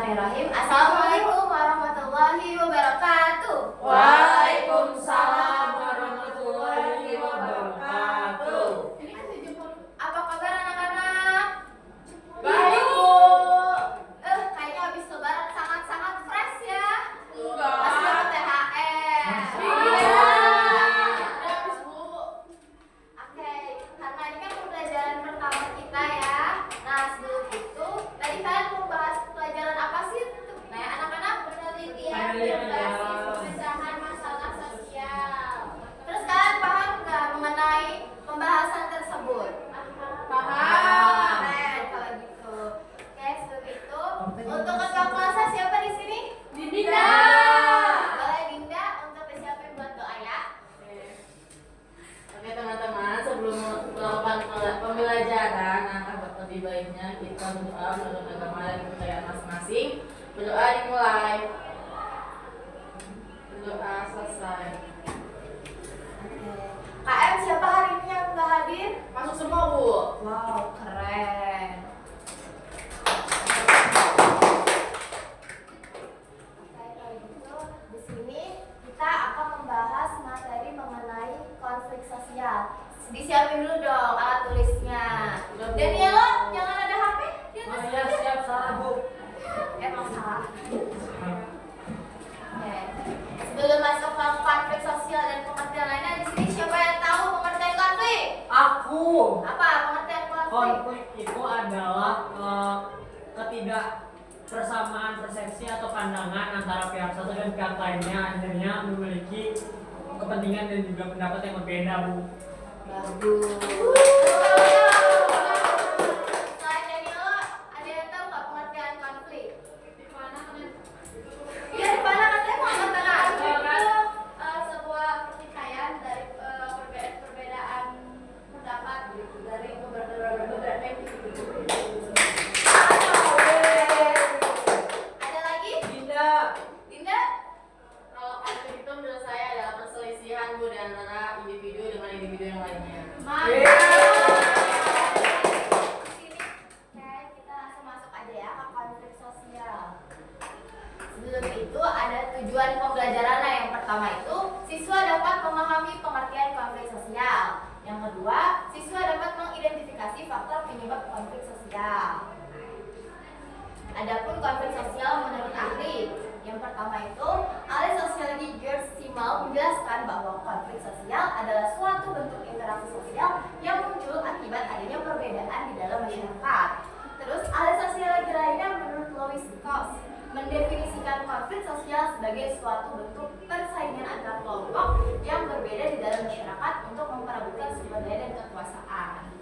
Bismillahirrahmanirrahim. Assalamualaikum warahmatullahi wabarakatuh. Waalaikumsalam warahmatullahi wabarakatuh. Apa kabar anak-anak? Baik, Bu. Kayaknya habis lebaran sangat-sangat fresh ya. Enggak. Pasti dapat THR. Iya. Habis, Bu. Oke, karena ini kan pembelajaran pertama kita ya. Nah, sebelum itu, tadi kalian mau bahas pelajaran apa sih? Nah, anak-anak penelitian berbasis pemecahan masalah sosial. Terus kalian paham nggak mengenai pembahasan tersebut? Paham. Keren kalau gitu. Oke, sebelum itu, untuk ketua kelasnya siapa di sini? Dinda. Boleh Dinda untuk disiapin buat doa ya. Oke teman-teman, sebelum melakukan pembelajaran, lebih baiknya kita berdoa menurut agama dan kepercayaan masing-masing. Berdoa dimulai. Berdoa selesai. KM siapa hari ini yang nggak hadir? Masuk semua, Bu. Wow, keren. Oke, kalau gitu di sini kita akan membahas materi mengenai konflik sosial. Disiapin dulu dong alat tulisnya. Udah, Bu. Daniela, jangan ada HP di atas Oh iya, meja. siap, salah, Bu. Emang salah. Oke. Sebelum masuk ke konflik sosial dan pengertian lainnya, di sini siapa yang tahu pengertian konflik? Aku. Apa pengertian konflik? Konflik itu adalah ketidak persamaan persepsi atau pandangan antara pihak satu dan pihak lainnya, akhirnya memiliki kepentingan dan juga pendapat yang berbeda, Bu. Bagus. Selain Daniela, ada yang tahu nggak pengertian konflik? Iya, di mana katanya mau angkat tangan? Itu sebuah pertikaian dari perbedaan pendapat gitu, dari beberapa individu. Ada lagi? Dinda. Dinda? Kalau konflik itu menurut saya adalah perselisihan, Bu, di antara individu dengan individu yang lainnya. Sini, oke, kita langsung masuk aja ya ke konflik sosial. Sebelum itu ada tujuan pembelajaran. Yang pertama itu siswa dapat memahami pengertian konflik sosial. Yang kedua, siswa dapat mengidentifikasi faktor penyebab konflik sosial. Adapun konflik sosial menurut ahli, yang pertama itu ahli sosiologi George Simmel menjelaskan bahwa konflik sosial adalah suatu bentuk interaksi sosial yang muncul akibat adanya perbedaan di dalam masyarakat. Terus ahli sosiologi lainnya menurut Louis Strauss mendefinisikan konflik sosial sebagai suatu bentuk persaingan antar kelompok yang berbeda di dalam masyarakat untuk memperebutkan sumber daya dan kekuasaan.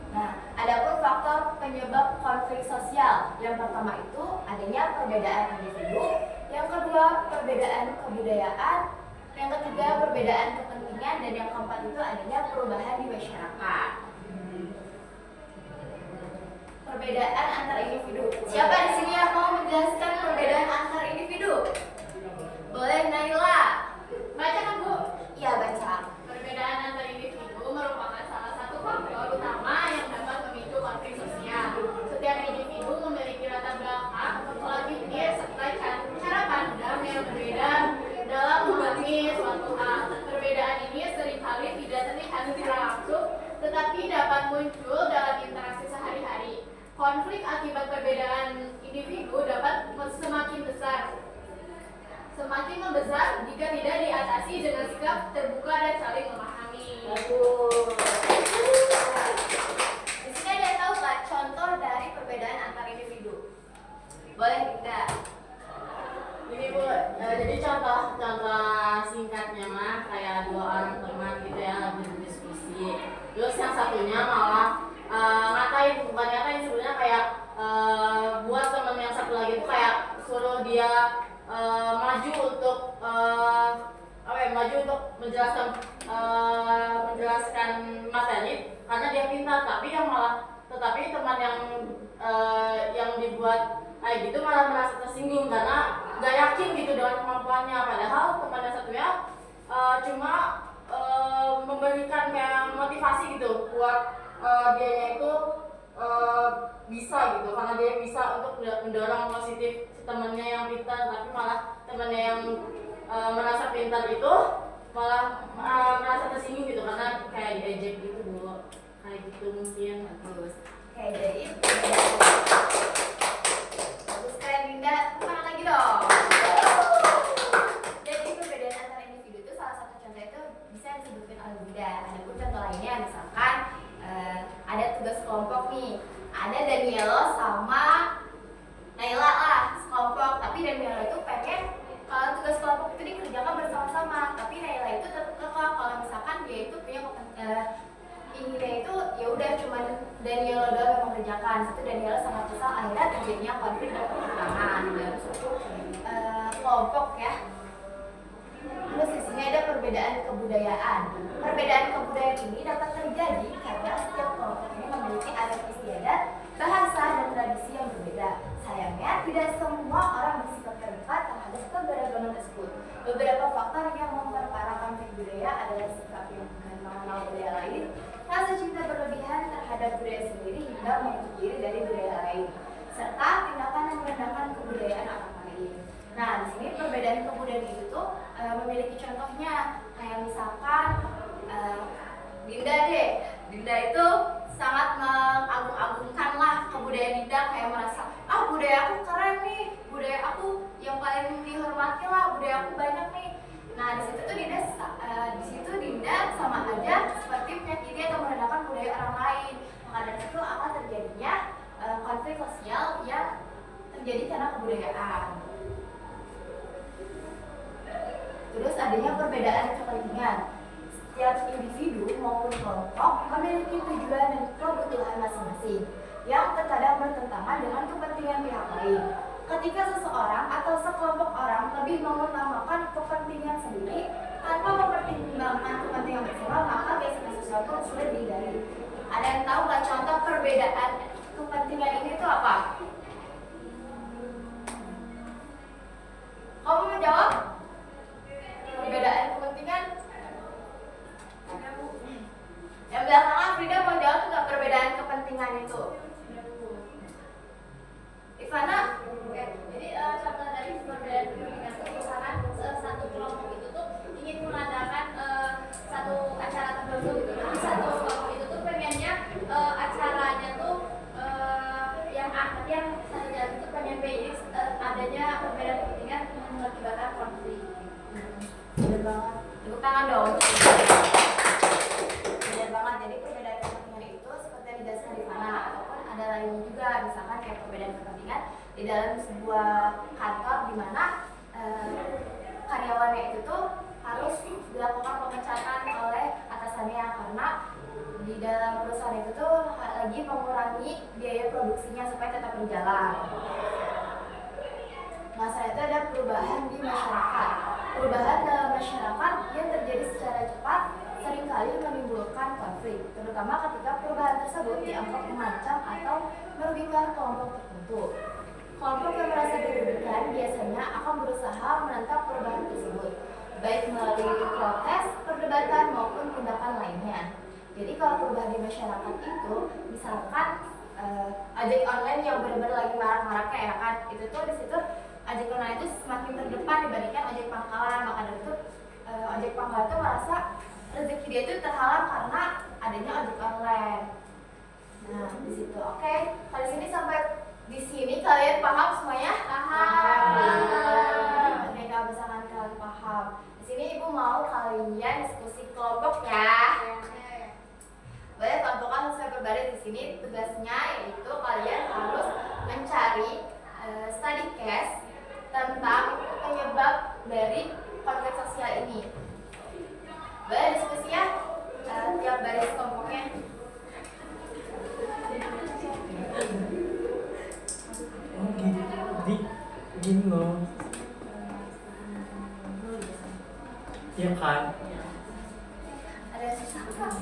Nah, adapun faktor penyebab konflik sosial, yang pertama itu adanya perbedaan individu, yang kedua perbedaan kebudayaan, yang ketiga perbedaan kepentingan, dan yang keempat itu adanya perubahan di masyarakat. Perbedaan antar individu. Siapa di sini yang mau menjelaskan perbedaan antar individu? Boleh Naila. Baca kan, Bu? Iya, baca. Perbedaan antar individu merupakan salah satu faktor utama yang dapat memicu konflik sosial. Setiap individu memiliki latar belakang, pola pikir, serta cara pandang yang berbeda dalam memahami suatu hal. Perbedaan ini seringkali tidak terlihat secara langsung, tetapi dapat muncul dalam interaksi sehari-hari. Konflik akibat perbedaan individu dapat semakin membesar jika tidak diatasi dengan sikap terbuka dan saling memahami. Di sini ada yang tahu nggak contoh dari perbedaan antar individu? Boleh tidak? Ini, Bu, jadi contoh singkatnya mah kayak dua orang teman gitu ya lagi berdiskusi. Terus yang satunya malah bukan ngatain sebenarnya kayak buat teman yang satu lagi itu kayak suruh dia maju untuk menjelaskan materi karena dia pintar, tetapi teman yang dibuat kayak gitu malah merasa tersinggung karena nggak yakin gitu dengan kemampuannya, padahal teman yang satunya cuma memberikan kayak motivasi gitu buat dianya itu bisa gitu, karena dia bisa untuk mendorong positif si temannya yang pintar, tapi malah temannya yang merasa pintar itu malah merasa tersinggung gitu karena kayak diejek gitu Bu, kayak gitu mungkin. Bagus. Oke, jadi bagus keren Dinda, tangan lagi dong. Jadi perbedaan antara individu itu salah satu contoh itu bisa disebutkan oleh Dinda. Ada pun contoh lainnya, misalkan ada tugas kelompok nih, ada Danielo sama Naila lah sekelompok, tapi Danielo itu pengen kalau tugas kelompok itu dikerjakan bersama-sama, tapi Naila itu tetap kekeh kalau misalkan dia itu punya inginnya itu ya udah cuman Danielo doang yang mengerjakan. Itu Danielo sangat kesal, akhirnya terjadinya konflik dan pertentangan dalam suatu kelompok ya. Terus di sini ada perbedaan kebudayaan. Perbedaan kebudayaan ini dapat terjadi karena setiap kelompok ini memiliki adat istiadat, bahasa, dan tradisi yang berbeda. Sayangnya, tidak semua orang bersikap terbuka terhadap keberagaman tersebut. Beberapa faktor yang memperparah konflik budaya adalah sikap yang bukan mengenal budaya lain, rasa cinta berlebihan terhadap budaya sendiri hingga menutup diri dari budaya lain, serta tindakan yang merendahkan kebudayaan orang lain. Nah, di sini perbedaan kebudayaan itu tuh memiliki contohnya, kayak misalkan Dinda deh. Dinda itu sangat mengagung-agungkan lah kebudayaan Dinda, kayak merasa budaya aku keren nih, budaya aku yang paling dihormati lah, budaya aku banyak nih. Nah, di situ tuh Dinda sama aja seperti menyakiti atau merendahkan budaya orang lain. Maka dari situ akan terjadinya konflik sosial yang terjadi karena kebudayaan. Terus adanya perbedaan kepentingan. Setiap individu maupun kelompok memiliki tujuan dan kebutuhan masing-masing yang terkadang bertentangan dengan kepentingan pihak lain. Ketika seseorang atau sekelompok orang lebih mengutamakan kepentingan sendiri tanpa mempertimbangkan kepentingan bersama, maka gesekan sosial itu sulit dihindari. Ada yang tahu nggak contoh perbedaan kepentingan ini itu apa? Kamu mau jawab? Perbedaan kepentingan? Yang belakangan Frida mau jawab nggak perbedaan kepentingan itu? Ivana? Oke, jadi contoh dari perbedaan kepentingan itu misalkan satu kelompok itu tuh ingin mengadakan satu acara tertentu gitu. Jadi satu kelompok itu tuh pengennya acaranya tuh yang satu jalan itu pengen B, adanya perbedaan kepentingan mengakibatkan konflik. Bener banget. Tepuk tangan dong. Bener banget. Jadi perbedaan kepentingan itu seperti yang dijelaskan di mana, ataupun ada lainnya juga, misalkan kayak perbedaan kepentingan di dalam sebuah kantor di mana karyawannya itu tuh harus dilakukan pemecatan oleh atasannya karena di dalam perusahaan itu tuh lagi mengurangi biaya produksinya supaya tetap berjalan. Masalah itu ada perubahan di masyarakat. Perubahan dalam masyarakat yang terjadi secara cepat seringkali menimbulkan konflik, terutama ketika perubahan tersebut dianggap mengancam atau merugikan kelompok tertentu. Kelompok yang merasa dirugikan biasanya akan berusaha menentang perubahan tersebut, baik melalui protes, perdebatan, maupun tindakan lainnya. Jadi kalau perubahan di masyarakat itu, misalkan ojek online yang benar-benar lagi marak-maraknya ya kan, itu tuh di situ ojek online itu semakin terdepan dibandingkan ojek pangkalan. Maka dari itu ojek pangkalan itu merasa rezeki dia itu terhalang karena adanya ojek online. Nah, di situ. Oke, kali sini sampai di sini kalian paham semuanya? Paham. Oke, kalau misalkan kalian paham, di sini ibu mau kalian diskusi kelompok ya. Boleh kelompokkan sesuai berbaris. Di sini tugasnya yaitu kalian harus mencari study case tentang penyebab dari konflik sosial ini. Boleh diskusi ya, tiap baris kelompoknya. Gini loh. Iya kan? Ada yang susah kan?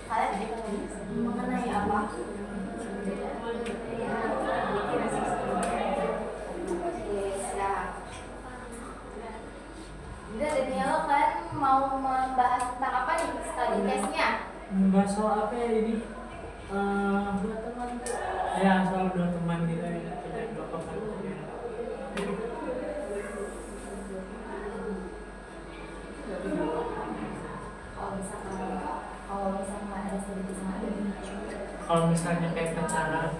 Kalian mengenai apa? Udah, Daniel, kalian mau membahas tentang apa nih study case-nya? Membahas soal apa ya ini? Ya selalu dua teman gitu ya, tidak dua pasangan. Kalau misalnya kayak pacaran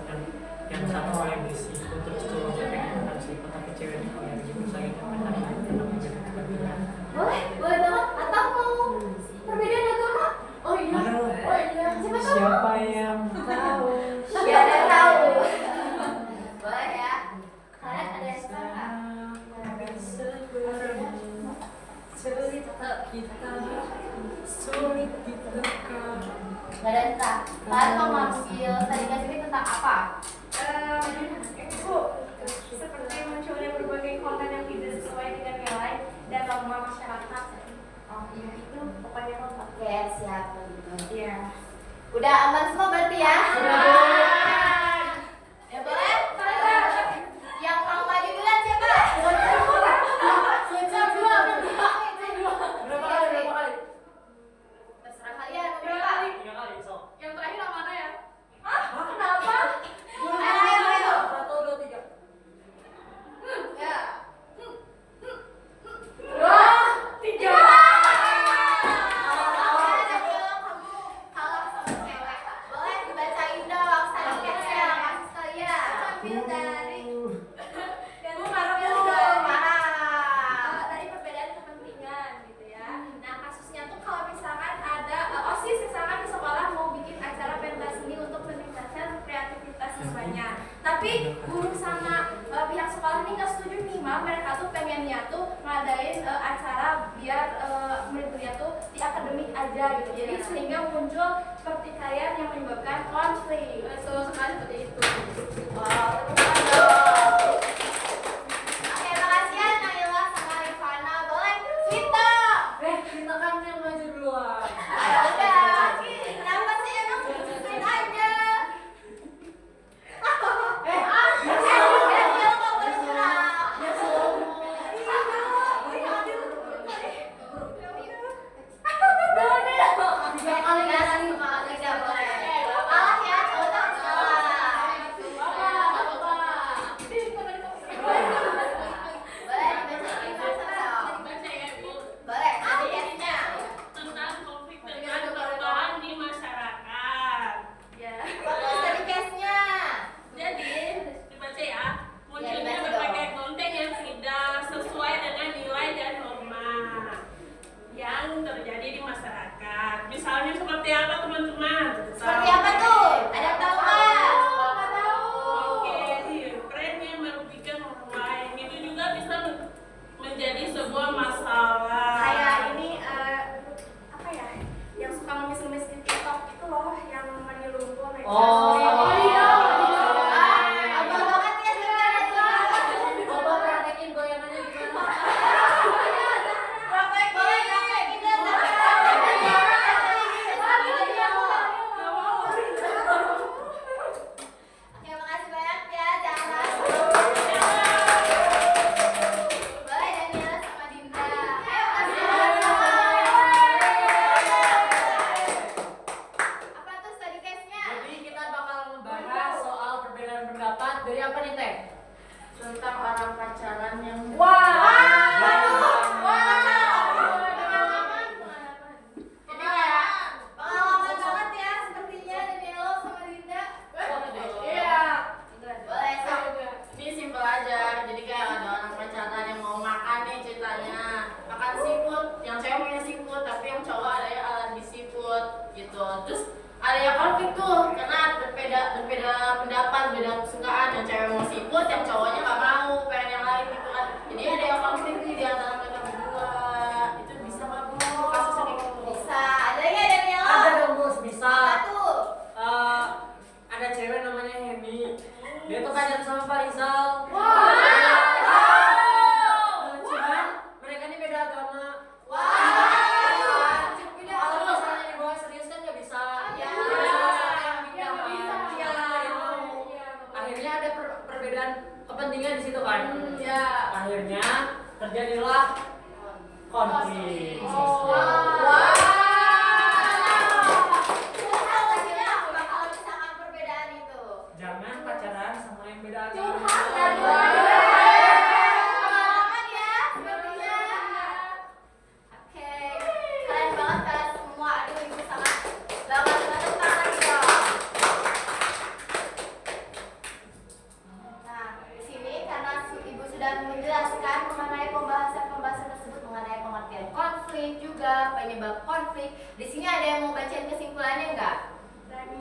yang satu yang disikut terus cowoknya pengen bukan sikut tapi ceweknya kalau yang gitu saya pacaran Boleh banget. Atau mau perbedaan agama? Oh iya. Siapa tahu? siapa yang tahu Siapa tahu. Boleh ya. Kalian ada yang suka nggak? sulit ditekan. Gak ada entah. Kalian mau ngambil tadi ini tentang apa? Bu, seperti munculnya berbagai konten yang tidak sesuai dengan nilai dan norma masyarakat. Oh iya. Itu pokoknya lo Oke, siap gitu. Iya. Udah aman semua berarti ya? Ya boleh? Yang mau maju duluan siapa? Berapa kali? Terserah kalian mau berapa? 3 kali sok. Yang terakhir yang mana ya? Kenapa? Ayo. 1, 2, 3. Ya. 3. Kalah sama cewek. Boleh dibacain dong statistiknya kasih sekalian. Ambil dari Bu marah. dari perbedaan kepentingan gitu ya. Nah kasusnya tuh kalau misalkan ada OSIS misalkan di sekolah mau bikin acara pentas seni untuk meningkatkan kreativitas siswanya. Tapi guru sama pihak sekolah ini nggak setuju nih, Mam. Mereka tuh pengennya tuh ngadain acara biar murid-muridnya tuh di akademik aja gitu. Jadi sehingga muncul pertikaian yang menyebabkan konflik. Betul sekali seperti itu. Wow, teman dong. Oke, makasih ya Naila sama Rifana. Boleh Vita. Kita kan yang maju duluan. Ya udah. Kenapa sih emang ceritain aja? Daniel mau bergerak. Kalah ya, cowok tak kalah. Boleh dibacain sama-sama. Baca ya, Bu. Boleh, statistiknya. Tentang konflik dengan perubahan di masyarakat. Ya. Fokus dari case-nya. Jadi, dibaca ya. Munculnya dibaca berbagai dong. konten yang tidak sesuai dengan nilai dan norma yang terjadi di masyarakat. Misalnya seperti apa, teman-teman? Seperti apa tuh? Ada yang tahu nggak? Oke, tren yang merugikan orang lain itu juga bisa menjadi sebuah masalah. Kayak ini apa ya? Yang suka ngemis-ngemis di TikTok itu loh yang menyeluruh Oh iya. Abang banget ya sebenarnya. Coba praktekin goyangannya gimana? Praktekin dan Oke, makasih banyak ya. Jangan ragu. Boleh Daniela sama Dinda. Ayo kasih apa tuh study case-nya? Jadi kita bakal membahas soal perbedaan pendapat dari apa nih Teh? tentang orang pacaran yang Jadi kayak pengalaman banget ya sepertinya Daniela sama Dinda. Iya. Boleh sok. Ini simpel aja. Jadi kayak ada orang pacaran yang mau makan nih ceritanya. Makan seafood, yang cewek maunya seafood, tapi yang cowok ada yang alergi seafood gitu. Terus ada yang konflik tuh karena berbeda pendapat, beda kesukaan. Yang cewek mau seafood, yang cowoknya nggak mau, pengen yang lain gitu kan. Jadi ada yang konflik nih di antara mereka berdua. Itu bisa nggak Bu? Kasusnya kayak gitu. Bisa. Ada nggak Daniela? Ada dong Bos, bisa. Apa tuh? Ada cewek namanya Hemi. Dia tuh pacaran sama Pak Rizal. Cuman mereka ini beda agama. Kalau misalnya dibawa serius kan nggak bisa. Ya. Akhirnya ada perbedaan kepentingan di situ kan. Ya. Akhirnya terjadilah konflik. Susah nggak sih lah kalau misalkan perbedaan itu? Jangan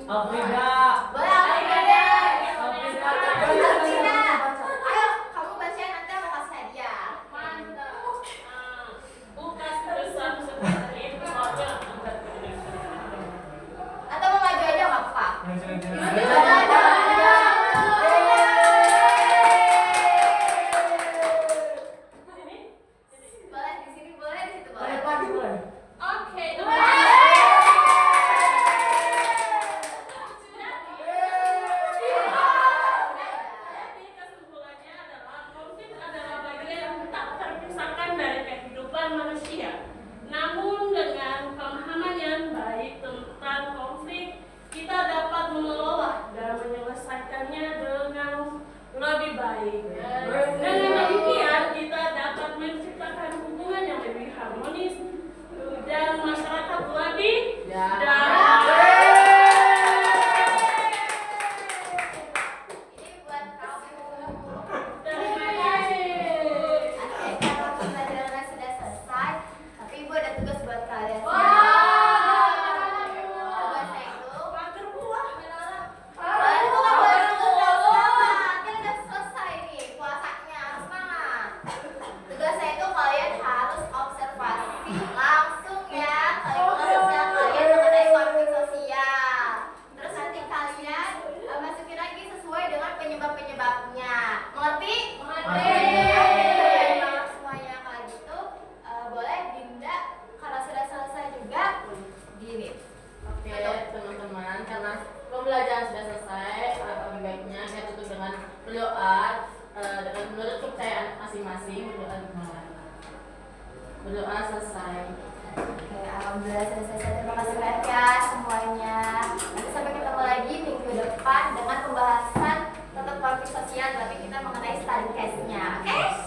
Afrida. Boleh Afrida deh. Afrida. Afrida. Ayo, kamu bacain nanti aku kasih hadiah. Mantap. Bukas besar seperti model angkat. Atau mau maju aja nggak apa-apa. Boleh di sini, boleh di situ, boleh. Oke, jadi kesimpulannya adalah konflik adalah bagian yang tak terpisahkan dari kehidupan manusia. Namun dengan pemahaman yang baik tentang konflik, kita dapat mengelola dan menyelesaikannya dengan lebih baik. Dengan demikian, kita dapat menciptakan hubungan yang lebih harmonis dan masyarakat lebih damai. Ini buat kamu. Terima kasih. Oke, kalau pembelajaran sudah selesai, tapi ibu ada tugas buat kalian. Tugasnya itu Mager buah. kalian tuh nggak boleh nonton drama. Kan udah selesai nih puasanya, harus semangat. Tugasnya itu kalian harus observasi langsung ya kehidupan sosial kalian mengenai konflik sosial. Terus nanti kalian masukin lagi sesuai dengan penyebab-penyebabnya. Mengerti? Oke, semuanya kalau gitu boleh Dinda kalau sudah selesai juga gini. Oke, teman-teman, karena pembelajaran sudah selesai, lebih baiknya saya tutup dengan berdoa dengan menurut kepercayaan masing-masing. Berdoa gimana? Berdoa selesai. Oke, alhamdulillah selesai. Terima kasih banyak ya semuanya. Nanti sampai ketemu lagi minggu depan dengan pembahasan tentang konflik sosial, tapi kita mengenai study case-nya. Oke?